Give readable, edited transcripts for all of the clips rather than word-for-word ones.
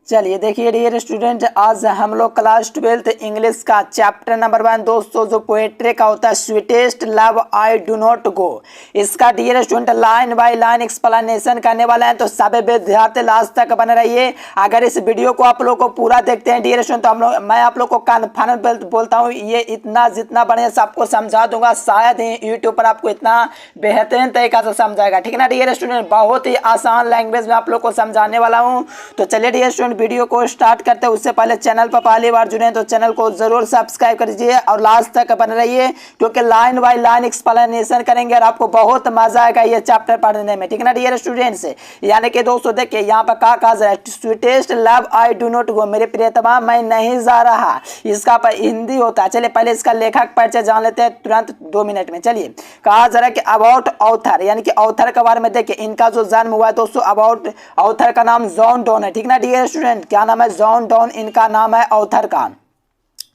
चलिए देखिए dear student, आज हम लोग क्लास 12th इंग्लिश का चैप्टर नंबर 1 दोस्तों जो पोएट्री का होता है sweetest love I do not go, इसका dear student line by line explanation करने वाला है। तो सभी विद्यार्थी लास्ट तक बने रहिए। अगर इस वीडियो को आप लोग को पूरा देखते हैं डियर स्टूडेंट, तो मैं आप लोग को कन्फर्म बोलता हूँ ये इतना जितना बढ़िया सबको समझा दूंगा, शायद ही यूट्यूब पर आपको इतना बेहतरीन तरीका से समझाएगा। ठीक है ना डियर स्टूडेंट, बहुत ही आसान लैंग्वेज में आप लोग को समझाने वाला हूँ। तो चलिए डियर स्टूडेंट वीडियो को स्टार्ट करते हैं। उससे पहले चैनल पर पहली बार जुड़े हैं तो चैनल को जरूर सब्सक्राइब कर दीजिए और लास्ट तक बने रहिए, क्योंकि लाइन बाय लाइन एक्सप्लेनेशन करेंगे और आपको बहुत मजा आएगा ये चैप्टर पढ़ने में। ठीक है ना डियर स्टूडेंट्स, यानी कि दोस्तों देखिए यहाँ पर क्या कहा जाए, sweetest love I do not गो, मेरे प्रियतमा मैं नहीं जा रहा, इसका हिंदी होता है। चलिए पहले इसका लेखक परिचय जान लेते हैं तुरंत 2 मिनट में। चलिए कहा जा रहा है कि अबाउट ऑथर, यानी कि ऑथर के बारे में देखिए, इनका जो जन्म हुआ है दोस्तों, अबाउट ऑथर का नाम जॉन डॉन है। ठीक ना डियर स्टूडेंट, क्या नाम है, जॉन डॉन इनका नाम है ऑथर का।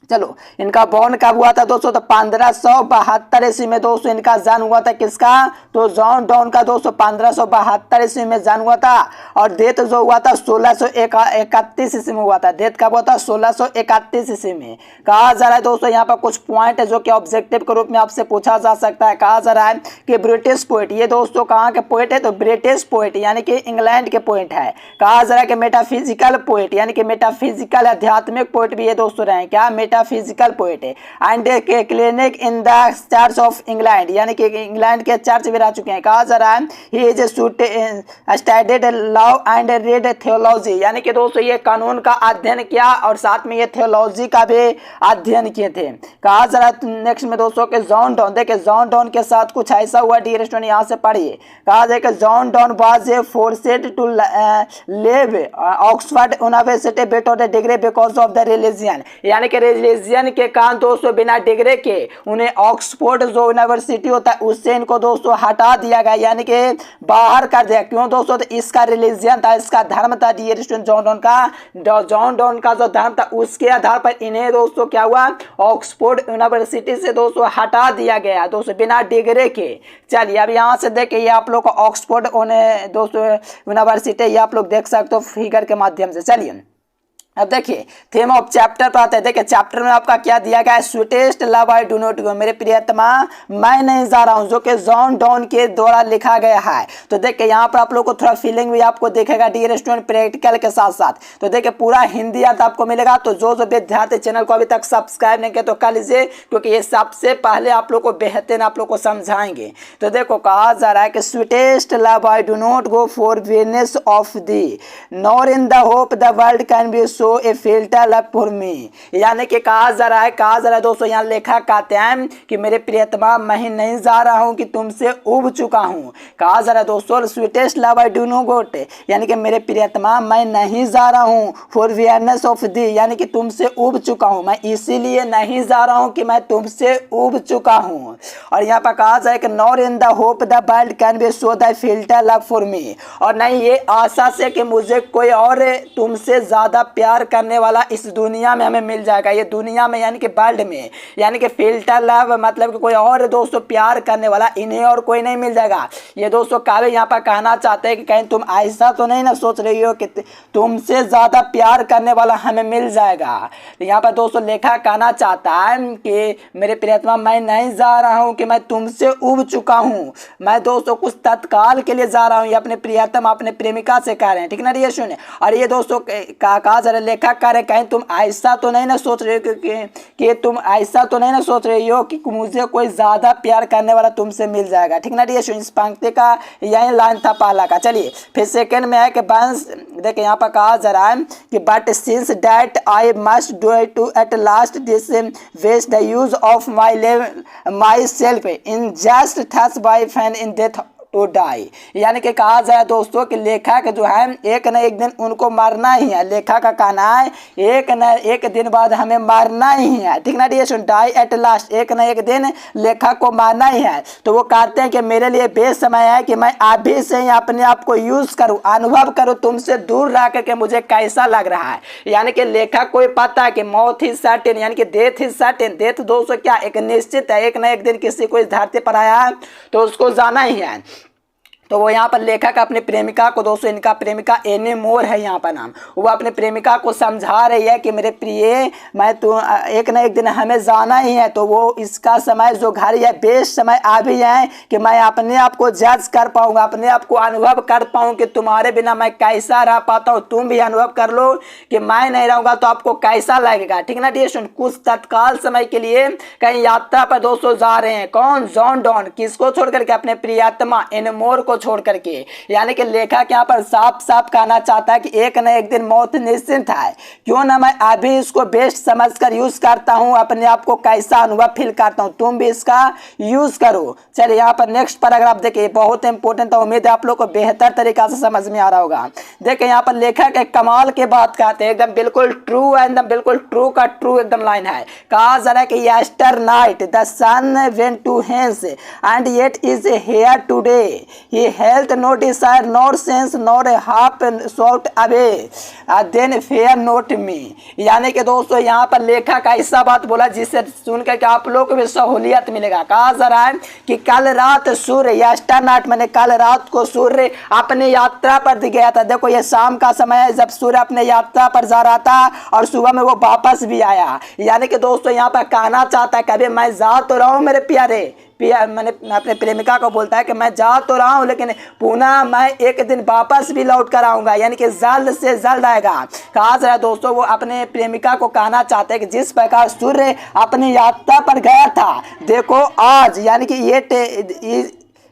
चलो इनका बॉर्न कब हुआ था दोस्तों, तो 1572 ईस्वी में दोस्तों इनका जन्म हुआ था। किसका, तो जॉन डॉन का दोस्तों 1572 ईस्वी में जन्म हुआ था। और डेथ जो हुआ था 1631 ईस्वी में हुआ था। डेथ कब हुआ था, 1631 ईस्वी में। कहा जा रहा है दोस्तों यहाँ पर कुछ पॉइंट है जो कि ऑब्जेक्टिव के रूप में आपसे पूछा जा सकता है। कहा जा रहा है कि ब्रिटिश पोएट, ये दोस्तों कहाँ के पोएट है, तो ब्रिटिश पोएट यानी कि इंग्लैंड के पोएट है। कहा जा रहा है कि मेटाफिजिकल पोएट, यानी कि मेटाफिजिकल आध्यात्मिक पोएट भी ये दोस्तों रहे। क्या, मेटाफिजिकल पोएट है। And clinic in the church of England, यानी कि इंग्लैंड के चर्च में रह चुके हैं। कहा जा रहा है he is studied law and red theology, यानी कि दोस्तों ये कानून का अध्ययन किया और साथ में ये थियोलॉजी का भी अध्ययन किए थे। कहा जा रहा है नेक्स्ट में दोस्तों के जॉन डॉन, देखिए जॉन डॉन के साथ कुछ ऐसा हुआ डियर स्टूडेंट, यहाँ से पढ़िए। कहा जाए कि John Donne was a forced to leave Oxford University without a degree because of the religion, यानी कि रिलीजियन के कारण दोस्तों बिना डिग्री के उन्हें ऑक्सफोर्ड जो यूनिवर्सिटी होता है उससे इनको दोस्तों हटा दिया गया, यानी कि बाहर कर दिया। क्यों दोस्तों, तो इसका रिलीजियन था, इसका धर्म था डियर स्टूडेंट जॉन डॉन का जो धर्म था उसके आधार पर इन्हें दोस्तों क्या हुआ, ऑक्सफोर्ड यूनिवर्सिटी से दोस्तों हटा दिया गया दोस्तों बिना डिग्री के। चलिए अब यहाँ से देखिए, ये आप लोग को ऑक्सफोर्ड दोस्तों यूनिवर्सिटी ये आप लोग देख सकते हो फिगर के माध्यम से। चलिए अब देखिए थीम ऑफ चैप्टर पर आते हैं। देखिए चैप्टर में आपका क्या दिया गया है, sweetest love I do not गो, मेरे प्रियतमा मैं नहीं जा रहा हूं, जो कि जॉन डॉन के द्वारा लिखा गया है। तो देखिए यहाँ पर आप लोग को थोड़ा फीलिंग भी आपको देखेगा डियर स्टूडेंट प्रैक्टिकल के साथ साथ। तो देखिए पूरा हिंदी अर्थ आपको मिलेगा। तो जो विद्यार्थी चैनल को अभी तक सब्सक्राइब नहीं किया तो कर लीजिए, क्योंकि ये सबसे पहले आप लोग को बेहतरीन आप लोग को समझाएंगे। तो देखो कहा जा रहा है कि sweetest love I do not go for weariness of thee nor in the hope the world can be so a filter love for me, यानी कि कहा जा रहा है दोस्तों, यहाँ लेखक कहते हैं कि मेरे प्रियतमा मैं नहीं जा रहा हूँ कि तुमसे उब चुका हूँ। कहा जा रहा है दोस्तों sweetest love I do not go, यानी कि मेरे प्रियतमा मैं नहीं जा रहा हूँ फॉर वियरनेस ऑफ दी, यानी कि तुमसे उब चुका हूँ, मैं इसीलिए नहीं जा रहा हूँ कि मैं तुमसे उब चुका हूँ। और यहाँ पर कहा जाए कि nor in the hope the world can be so the filter love for मी, और नहीं ये आशा से कि मुझे कोई और तुमसे ज्यादा प्यार करने वाला इस दुनिया में हमें मिल जाएगा। ये दुनिया में यानी कि वर्ल्ड में, यानी कि फिल्टर लव मतलब कि कोई और दोस्तों प्यार करने वाला इन्हें और कोई नहीं मिल जाएगा। ये दोस्तों काव्य यहाँ पर कहना चाहते हैं कि कहीं तुम ऐसा तो नहीं ना सोच रही हो कि तुमसे ज्यादा प्यार करने वाला हमें मिल जाएगा। तो यहाँ पर दोस्तों लेखक कहना चाहता है कि मेरे प्रियतमा मैं नहीं जा रहा हूँ कि मैं तुमसे उब चुका हूँ, मैं दोस्तों कुछ तत्काल के लिए जा रहा हूँ। ये अपने प्रियतम अपने प्रेमिका से कह रहे हैं। ठीक ना ये सुने, और ये दोस्तों कहा जा रहा लेखक कह रहे कहीं तुम ऐसा तो नहीं ना सोच रहे हो कि तुम ऐसा तो नहीं ना सोच रही हो कि मुझे कोई ज्यादा प्यार करने वाला तुमसे मिल जाएगा। ठीक ना ये इस पंक्ति का यही लाइन था पहला का। चलिए फिर सेकंड में है कि बंस, देखिए यहाँ पर कहा जा रहा है कि but since that I must do to at last this best the use of my self in just thus by feign in death to die, यानी कि कहा जाए दोस्तों कि लेखक जो है एक न एक दिन उनको मारना ही है। लेखक का कहना है एक न एक दिन बाद हमें मारना ही है। ठीक ना ये सुन, डाई एट लास्ट, एक न एक दिन लेखक को मारना ही है। तो वो कहते हैं कि मेरे लिए बेस्ट समय है कि मैं अभी से ही अपने आप को यूज करूँ, अनुभव करूँ तुमसे दूर रह करके मुझे कैसा लग रहा है। यानी कि लेखक को पता है कि मौत ही सर्टेन, यानी कि डेथ ही सर्टेन, डेथ दोस्तों क्या एक निश्चित है, एक न एक दिन किसी को इस धरती पर आया है तो उसको जाना ही है। तो वो यहाँ पर लेखक अपनी प्रेमिका को, दोस्तों इनका प्रेमिका एनी मोर है यहाँ पर नाम, वो अपने प्रेमिका को समझा रही है कि मेरे प्रिय, मैं तो एक ना एक दिन हमें जाना ही है, तो वो इसका समय जो घड़ी है बेस्ट समय आ भी है कि मैं अपने आप को जज कर पाऊंगा, अपने आप को अनुभव कर पाऊँ कि तुम्हारे बिना मैं कैसा रह पाता हूँ। तुम भी अनुभव कर लो कि मैं नहीं रहूँगा तो आपको कैसा लगेगा, ठीक ना डियर स्टूडेंट। कुछ तत्काल समय के लिए कहीं यात्रा पर दोस्तों जा रहे हैं, कौन, जॉन डॉन, किसको छोड़ करके, अपने प्रियतमा एनमोर को छोड़ करके। यानी कि लेखक यहाँ पर साफ साफ कहना चाहता है कि एक न एक दिन मौत निश्चित है, क्यों ना मैं अभी इसको बेस्ट समझकर यूज करता हूँ, अपने आप को कैसा अनुभव फील करता हूँ, तुम भी इसका यूज करो। चलिए यहाँ पर नेक्स्ट पैराग्राफ देखिए, बहुत इंपॉर्टेंट है, उम्मीद है आप लोग को बेहतर तरीका से समझ में आ रहा होगा। देखिए यहाँ पर लेखक एक कमाल की बात कहते हैं, एकदम बिल्कुल ट्रू है, एकदम बिल्कुल ट्रू का ट्रू एकदम लाइन है। कहा जरा कि yesternight the sun went to hence and yet is here today, he hath no desire nor sense nor half short away then fear not me. यानी कि दोस्तों यहाँ पर लेखक ऐसा बात बोला जिससे सुनकर के आप लोग को भी सहूलियत मिलेगा। कहा जरा है कि कल रात सूर्य, यस्टर नाइट मैंने कल रात को सूर्य अपने यात्रा पर गया था। देखो ये शाम का समय है जब सूर्य अपने यात्रा पर जा रहा था और सुबह में वो वापस भी आया। यानी कि दोस्तों यहाँ पर कहना चाहता है कभी मैं जा तो रहा हूँ मेरे प्यारे, मैंने अपने प्रेमिका को बोलता है कि मैं जा तो रहा हूँ लेकिन पुनः मैं एक दिन वापस भी लौट कर आऊँगा, यानी कि जल्द से जल्द आएगा। कहा जरा दोस्तों वो अपने प्रेमिका को कहना चाहते हैं कि जिस प्रकार सूर्य अपनी यात्रा पर गया था, देखो आज यानी कि ये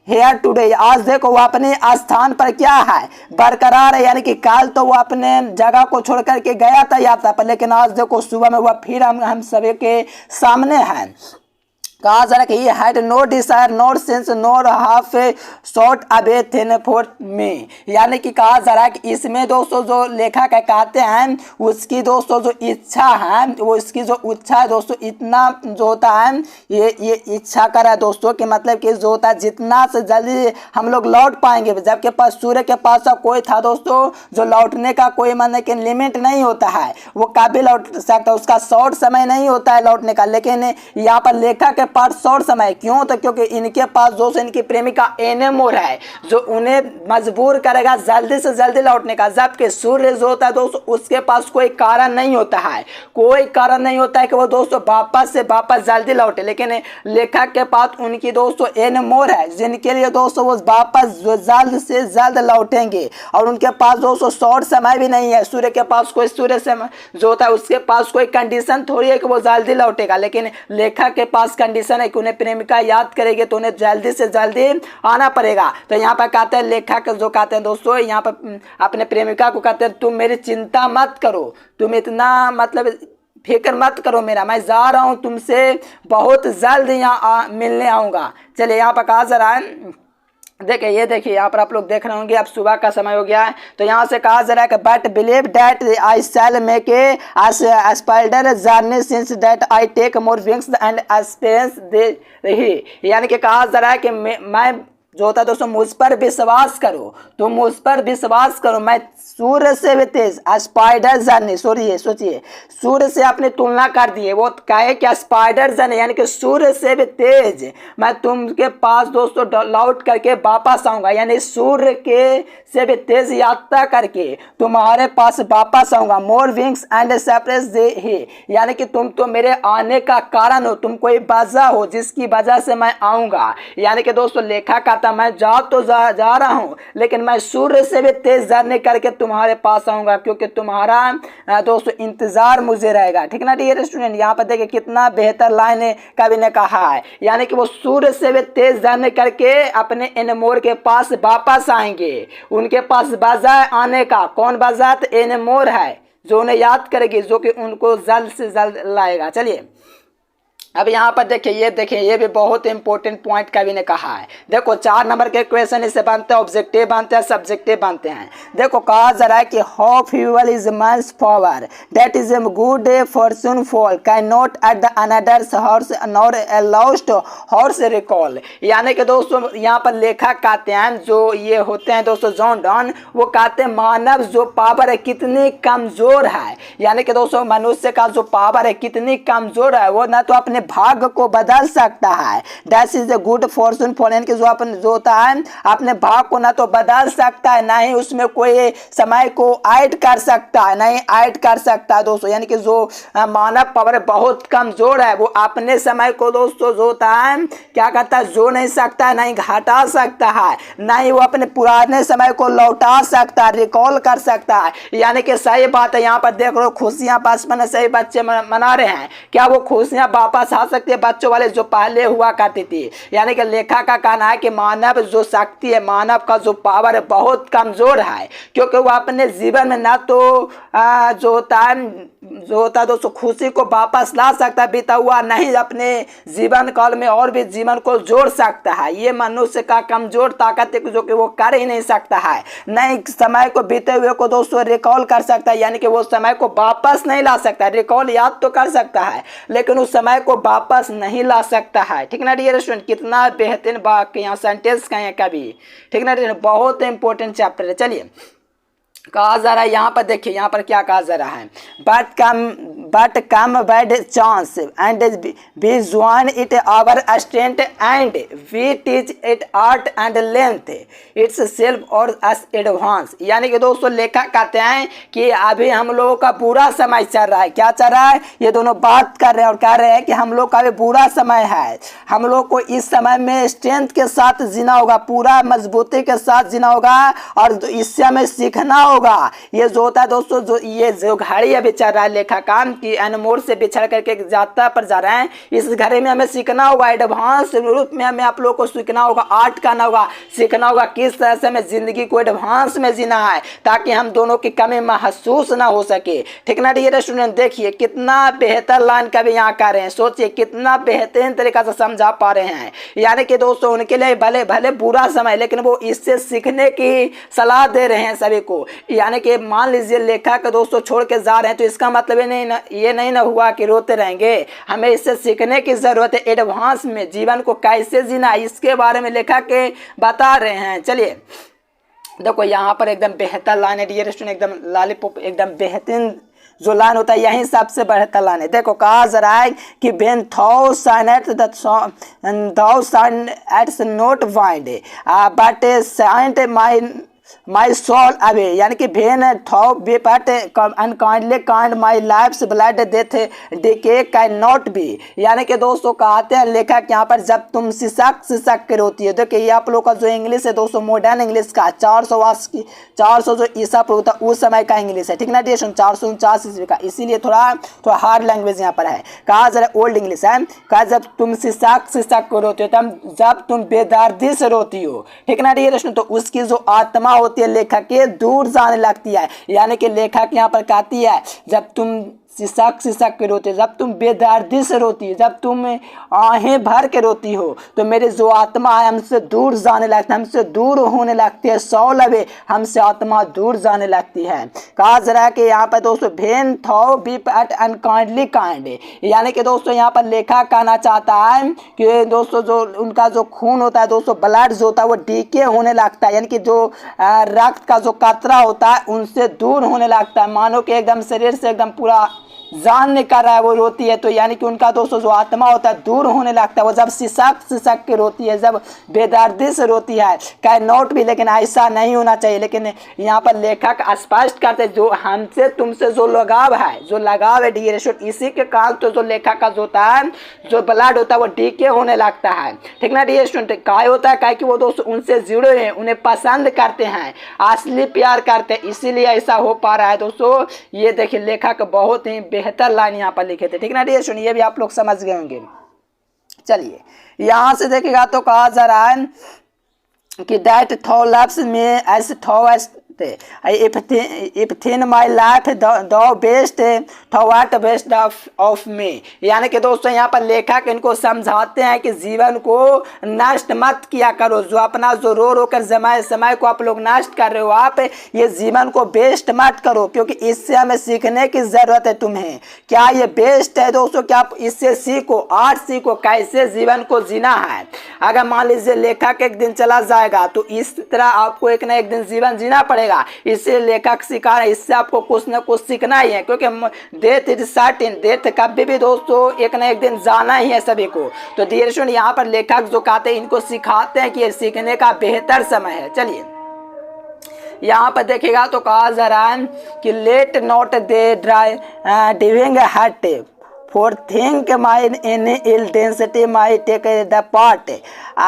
हेयर टुडे, आज देखो वो अपने स्थान पर क्या है, बरकरार है। यानी कि कल तो वो अपने जगह को छोड़ करके गया था यात्रा पर, लेकिन आज देखो सुबह में वह फिर हम सभी के सामने है। कहा जरा कि he had no desire nor sense nor half shot away thin for me। यानी कि कहा जरा कि इसमें दोस्तों जो लेखक कहते हैं उसकी दोस्तों जो इच्छा है, वो इसकी जो इच्छा है दोस्तों, इतना जो होता है ये इच्छा कर रहा है दोस्तों कि मतलब कि जो होता है जितना से जल्दी हम लोग लौट पाएंगे, जबकि पास सूर्य के पास कोई था दोस्तों जो लौटने का कोई मतलब कि लिमिट नहीं होता है, वो कभी लौट सकता, उसका शॉर्ट समय नहीं होता है लौटने का। लेकिन यहाँ पर लेखक पास शॉर्ट समय, क्यों, तो क्योंकि इनके पास दोस्तों इनकी प्रेमिका एनेमोर है जो उन्हें मजबूर करेगा जल्दी से जल्दी लौटने का, जबकि सूर्य जो होता है दोस्तों उसके पास कोई कारण नहीं होता है, कोई कारण नहीं होता है कि वो दोस्तों वापस से वापस जल्दी लौटे। लेकिन लेखक के पास उनकी दोस्तों एनेमोर है जिनके लिए दोस्तों वो वापस जल्द से जल्द लौटेंगे, और उनके पास दोस्तों शॉर्ट समय भी नहीं है। सूर्य के पास कोई सूर्य समय जो होता है उसके पास कोई कंडीशन थोड़ी है कि वो जल्दी लौटेगा, लेकिन लेखक के पास कंडीशन है कि उन्हें प्रेमिका याद करेगी तो उन्हें जल्दी से जल्दी आना पड़ेगा। तो यहाँ पर कहते हैं लेखक जो कहते हैं दोस्तों यहाँ पर अपने प्रेमिका को कहते हैं तुम मेरी चिंता मत करो, तुम इतना मतलब फिक्र मत करो मेरा, मैं जा रहा हूँ तुमसे बहुत जल्द यहाँ मिलने आऊँगा। चलिए यहाँ पर कहा जरा देखिए, ये देखिए यहाँ पर आप लोग देख रहे होंगे अब सुबह का समय हो गया है, तो यहाँ से कहा जा रहा है कि but believe that I shall make a spider journey since that I take more wings and experience दे रही। यानी कि कहा जा रहा है कि मैं जो होता है दोस्तों मुझ पर विश्वास करो, तुम मुझ पर विश्वास करो, मैं सूर्य से भी तेज स्पाइडर जर्नी, सोचिए सूर्य से अपनी तुलना कर दिए, वो कहे क्या स्पाइडर जर्नी यानी कि सूर्य से भी तेज मैं तुमके पास दोस्तों लौट करके वापस आऊंगा, यानी सूर्य के से भी तेज यात्रा करके तुम्हारे पास वापस आऊंगा। मोर विंग्स एंड सेपरेस दे ही, यानी कि तुम तो मेरे आने का कारण हो, तुम कोई वजह हो जिसकी वजह से मैं आऊंगा। यानी कि दोस्तों लेखा कहता मैं जा रहा हूं लेकिन मैं सूर्य से भी तेज जर्नी करके तुम्हारे पास आऊंगा, क्योंकि तुम्हारा दोस्तों इंतजार मुझे रहेगा। ठीक ना डियर स्टूडेंट, यहाँ पर देखिए कितना बेहतर लाइन कवि ने कहा है, यानी कि वो सूर्य से भी तेज जर्नी करके अपने एनेमोर के पास वापस आएंगे। उनके पास वजह आने का, कौन वजह, तो एनेमोर है जो उन्हें याद करेगी, जो कि उनको जल्द से जल्द लाएगा। चलिए अब यहाँ पर देखिए ये भी बहुत इंपॉर्टेंट पॉइंट कवि ने कहा है। देखो 4 नंबर के क्वेश्चन इससे बनते हैं, ऑब्जेक्टिव बनते हैं, सब्जेक्टिव बनते हैं। देखो कहा जा रहा है कि how fuel is man's power that is a good fortune fall can not at the another's hours nor a lost hours recall. यानी कि दोस्तों यहाँ पर लेखक कहते हैं जो ये होते हैं दोस्तों जॉन डॉन, वो कहते हैं मानव जो पावर है कितनी कमजोर है, यानी कि दोस्तों मनुष्य का जो पावर है कितनी कमजोर है, वो ना तो अपने अपने भाग्य को बदल सकता है। That is a good Fortune for, यानी कि जो होता है अपने भाग्य को ना तो बदल सकता है, ना ही उसमें कोई समय को ऐड कर सकता है, नहीं ऐड कर सकता है दोस्तों। यानी कि जो मानव पावर बहुत कमजोर है वो अपने समय को दोस्तों जो होता है क्या करता है, जोड़ नहीं सकता है, नहीं घटा सकता है, नहीं वो अपने पुराने समय को लौटा सकता है, रिकॉल कर सकता है। यानी कि सही बात है, यहाँ पर देख लो खुशियां बचपन से ही बच्चे मना रहे हैं, क्या वो खुशियां वापस आ सकती है बच्चों वाले जो पहले हुआ करती थी। यानी कि लेखक का कहना है कि मानव जो शक्ति है, मानव का जो पावर है बहुत कमजोर है, क्योंकि वो अपने जीवन में ना तो जो होता है दोस्तों खुशी को वापस ला सकता है बीता हुआ, नहीं अपने जीवन काल में और भी जीवन को जोड़ सकता है। ये मनुष्य का कमजोर ताकत है जो कि वो कर ही नहीं सकता है, नहीं समय को बीते हुए को दोस्तों रिकॉल कर सकता है, यानी कि वो समय को वापस नहीं ला सकता। रिकॉल याद तो कर सकता है लेकिन उस समय को वापस नहीं ला सकता है। ठीक ना डियर स्टूडेंट, कितना बेहतरीन वाक्य यहाँ सेंटेंस का है कभी। ठीक ना डियर, बहुत इंपॉर्टेंट चैप्टर है। चलिए कहा जा रहा है यहाँ पर, देखिए यहाँ पर क्या कहा जा रहा है, but come bad chance and we join it our strength and we teach it art and length its self o'er us advance. यानी कि दोस्तों लेखक कहते हैं कि अभी हम लोगों का बुरा समय चल रहा है। क्या चल रहा है, ये दोनों बात कर रहे हैं और कह रहे हैं कि हम लोग का अभी बुरा समय है, हम लोग को इस समय में स्ट्रेंथ के साथ जीना होगा, पूरा मजबूती के साथ जीना होगा और इससे हमें सीखना होगा। ये जो होता है दोस्तों, जो ये जो घड़ी अभी चल रहा है लेखाकान की अनमोल से बिछड़ करके यात्रा पर जा रहे हैं, इस घड़ी में हमें सीखना होगा, एडवांस रूप में हमें आप लोगों को सीखना होगा, आर्ट करना होगा, सीखना होगा किस तरह से हमें जिंदगी को एडवांस में जीना है ताकि हम दोनों की कमी महसूस ना हो सके। ठीक ना डियर स्टूडेंट, देखिए कितना बेहतर लाइन कभी यहाँ कर रहे हैं, सोचिए कितना बेहतरीन तरीका से समझा पा रहे हैं। यानी कि दोस्तों उनके लिए भले भले बुरा समय लेकिन वो इससे सीखने की सलाह दे रहे हैं सभी को। यानी कि मान लीजिए लेखक दोस्तों छोड़ के जा रहे हैं तो इसका मतलब ये नहीं ना हुआ कि रोते रहेंगे, हमें इससे सीखने की जरूरत है, एडवांस में जीवन को कैसे जीना इसके बारे में लेखक बता रहे हैं। चलिए देखो यहाँ पर एकदम बेहतर लाइन है डियर स्टूडेंट, एकदम लॉलीपॉप, एकदम बेहतरीन जो लाइन होता है यही सबसे बेहतर लाइन है। देखो कहा जा रहा है कि when thou shalt not wind but shalt my soul away, यानी कि when thou weep'st unkindly kind my life's blood doth decay can not be. यानी कि दोस्तों कहते हैं लेखक यहाँ पर जब तुम सिसक के रोती है। देखिए ये आप लोग का जो इंग्लिश है दोस्तों मॉडर्न इंग्लिश का 400 जो ईसा पूर्व था उस समय का इंग्लिश है। ठीक ना डियर, 449 ईस्वी का, इसीलिए थोड़ा हार्ड लैंग्वेज यहाँ पर है। कहा जरा ओल्ड इंग्लिश है, कहा जब तुम सिसक को रोती हो तब जब तुम बेदर्दी से रोती हो। ठीक ना डियर, तो उसकी जो आत्मा होती है लेखक के दूर जाने लगती है। यानी कि लेखक यहाँ पर कहती है जब तुम सिसक के रोती हो, जब तुम बेदर्दी से रोती हो, जब तुम आहें भर के रोती हो तो मेरी जो आत्मा है हमसे दूर जाने लगती है, हमसे दूर होने लगती है, सौल अवे हमसे आत्मा दूर जाने लगती है। कहा जरा कि यहाँ पर दोस्तों भेन थौ बी एट अनकाइंडली काइंड, यानी कि दोस्तों यहाँ पर लेखक कहना चाहता है कि दोस्तों जो उनका जो खून होता है दोस्तों, ब्लड जो होता है वो डीके होने लगता है, यानी कि जो रक्त का जो कतरा होता है उनसे दूर होने लगता है, मानो कि एकदम शरीर से एकदम पूरा जान निकल रहा है वो रोती है। तो यानी कि उनका दोस्तों जो आत्मा होता है दूर होने लगता है, वो जब सिसक के रोती है, जब बेदर्दी से रोती है। कैन नॉट भी, लेकिन ऐसा नहीं होना चाहिए। लेकिन यहाँ पर लेखक स्पष्ट करते जो हमसे तुमसे जो लगाव है डियर स्टूडेंट, इसी के कारण तो जो लेखक का जो होता है जो ब्लड होता है वो डीके होने लगता है। ठीक ना डियर स्टूडेंट, काय होता है काय कि वो दोस्तों उनसे जुड़े हैं, उन्हें पसंद करते हैं, असली प्यार करते हैं, इसीलिए ऐसा हो पा रहा है दोस्तों। ये देखिए लेखक बहुत ही बेहतर लाइन यहाँ पर लिखे थे। ठीक ना डियर स्टूडेंट, ये भी आप लोग समझ गए होंगे। चलिए यहाँ से देखिएगा तो कहा जा रहा है कि दैट थौ लव्स मी एज थौ as if thin my life thou best thou art best of me। यानी कि दोस्तों यहाँ पर लेखक इनको समझाते हैं कि जीवन को नष्ट मत किया करो, जो अपना जो रो कर समय को आप लोग नष्ट कर रहे हो, आप ये जीवन को बेस्ट मत करो, क्योंकि इससे हमें सीखने की जरूरत है तुम्हें। क्या ये बेस्ट है दोस्तों, क्या आप इससे सीखो, आर्ट सीखो कैसे जीवन को जीना है। अगर मान लीजिए लेखक एक दिन चला जाएगा तो इस तरह आपको एक ना एक दिन जीवन जीना पड़ेगा। जाएगा। इसे लेखक सिखा रहे हैं, इससे आपको कुछ न कुछ सीखना ही है, क्योंकि डेथ इज सर्टेन, डेथ कभी भी दोस्तों एक न एक दिन जाना ही है सभी को। तो डियर स्टूडेंट यहाँ पर लेखक जो कहते हैं इनको सिखाते हैं कि ये सीखने का बेहतर समय है। चलिए यहाँ पर देखेगा तो कहा जा रहा है कि लेट नॉट दे ड्राई डिविंग हट for think my in ill density might take the part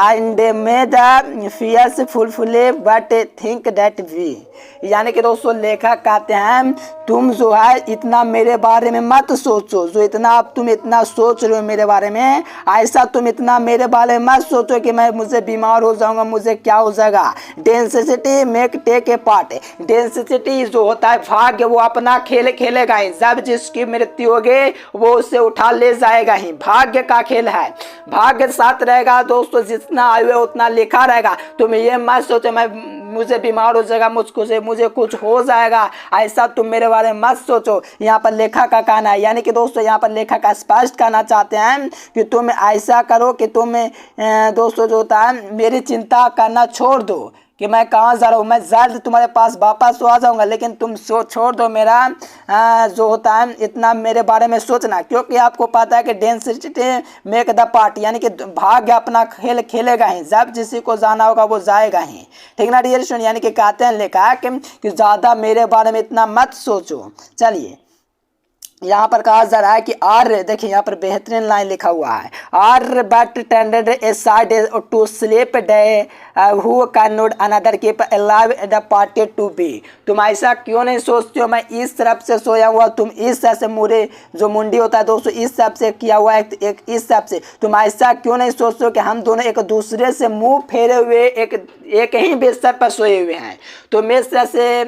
and may the fears fulfill but think that we, यानी कि दोस्तों लेखक कहते हैं तुम जो है इतना मेरे बारे में मत सोचो, जो इतना अब तुम इतना सोच रहे हो मेरे बारे में, ऐसा तुम इतना मेरे बारे में मत सोचो कि मैं मुझे बीमार हो जाऊंगा, मुझे क्या हो जाएगा। Density make take a part, density जो होता है भाग्य वो अपना खेल खेलेगा ही, जब जिसकी मृत्यु होगी वो उसे उठा ले जाएगा ही। भाग्य का खेल है, भाग्य साथ रहेगा दोस्तों, जितना आयु है उतना लिखा रहेगा। तुम ये मत सोचो मैं मुझे बीमार हो जाएगा, मुझे कुछ हो जाएगा, ऐसा तुम मेरे बारे में मत सोचो। यहाँ पर लेखक का कहना है, यानी कि दोस्तों यहाँ पर लेखक का स्पष्ट कहना चाहते हैं कि तुम ऐसा करो कि तुम दोस्तों जो होता है मेरी चिंता करना छोड़ दो कि मैं कहाँ जा रहा हूँ, मैं जल्द तुम्हारे पास वापस आ जाऊँगा, लेकिन तुम छोड़ दो मेरा जो होता है इतना मेरे बारे में सोचना, क्योंकि आपको पता है कि डेंसिटी मेक द पार्ट, यानी कि भाग्य अपना खेल खेलेगा ही, जब जिसी को जाना होगा वो जाएगा ही। ठीक ना डियर स्टूडेंट, यानी कि कहते हैं लेखा कि ज़्यादा मेरे बारे में इतना मत सोचो। चलिए यहाँ पर कहा जा रहा है कि आर, देखिए यहाँ पर बेहतरीन लाइन लिखा हुआ है, are but tended a side to sleep day who can not another keep alive the party to be. तुम ऐसा क्यों नहीं सोचते हो मैं इस तरफ से सोया हुआ, तुम इस तरफ से, मुरे जो मुंडी होता है दोस्तों इस तरफ से किया हुआ है, एक इस तरफ से, तुम ऐसा क्यों नहीं सोचते हो कि हम दोनों एक दूसरे से मुंह फेरे हुए एक ही बिस्तर पर सोए हुए हैं। तुम इस तरह से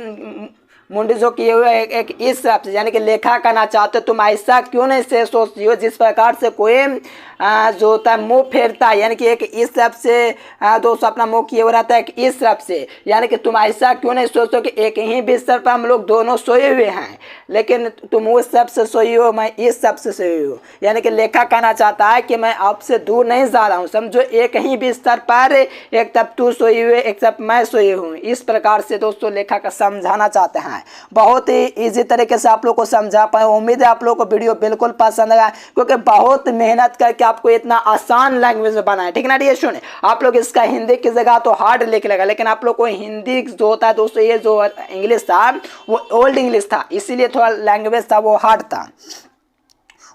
मुंडी जो किए हुए एक इस तरफ से, यानी कि लेखा करना चाहते हो, तुम ऐसा क्यों नहीं से सोचती हो जिस प्रकार से कोई जो होता है मुंह फेरता है, यानी कि एक इस तरफ से दोस्तों अपना मुंह किए हुए रहता है एक इस तरफ से, यानी कि तुम ऐसा क्यों नहीं सोचते हो कि एक ही बिस्तर पर हम लोग दोनों सोए हुए हैं, लेकिन तुम उस तरफ से सोई हो, मैं इस तरफ से सोई हूँ। यानी कि लेखा कहना चाहता है कि मैं आपसे दूर नहीं जा रहा हूँ, समझो एक ही बिस्तर पर एक तरफ तू सोई हुई एक तरफ मैं सोई हूँ, इस प्रकार से दोस्तों लेखा का समझाना चाहते हैं। बहुत ही इजी तरीके से आप लोग को समझा पाए, उम्मीद है आप लोग को वीडियो बिल्कुल पसंद आया, क्योंकि बहुत मेहनत करके आपको इतना आसान लैंग्वेज में बनाया। ठीक ना डियर स्टूडेंट, आप लोग इसका हिंदी की जगह तो हार्ड लिख लेगा, लेकिन आप लोग को हिंदी जो होता है दोस्तों, ये जो इंग्लिश था वो ओल्ड इंग्लिश था, इसीलिए थोड़ा लैंग्वेज था वो हार्ड था।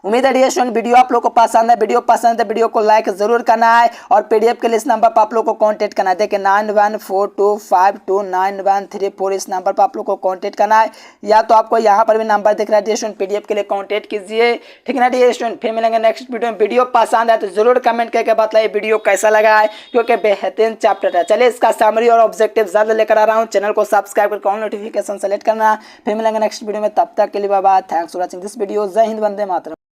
उम्मीद है डियर स्टूडेंट वीडियो आप लोग को पसंद है, वीडियो पसंद है वीडियो को लाइक जरूर करना है, और पीडीएफ के लिए इस नंबर पर आप लोग को कांटेक्ट करना है, देखिए 9142529134 इस नंबर पर आप लोग को कांटेक्ट करना है, या तो आपको यहाँ पर भी नंबर दिख रहा है डियर स्टूडेंट, पीडीएफ के लिए कांटेक्ट कीजिए। ठीक है ना डियर स्टूडेंट, फिर मिलेंगे नेक्स्ट वीडियो में। वीडियो पसंद है तो जरूर कमेंट करके बताइए वीडियो कैसा लगा है, क्योंकि बेहतरीन चैप्टर है। चलिए इसका समरी और ऑब्जेक्टिव ज़्यादा लेकर आ रहा हूँ, चैनल को सब्सक्राइब करके ऑन नोटिफिकेशन सेलेक्ट करना। फिर मिलेंगे नेक्स्ट वीडियो में, तब तक के लिए bye bye, thanks for watching this video. जय हिंद, वंदे मातरम।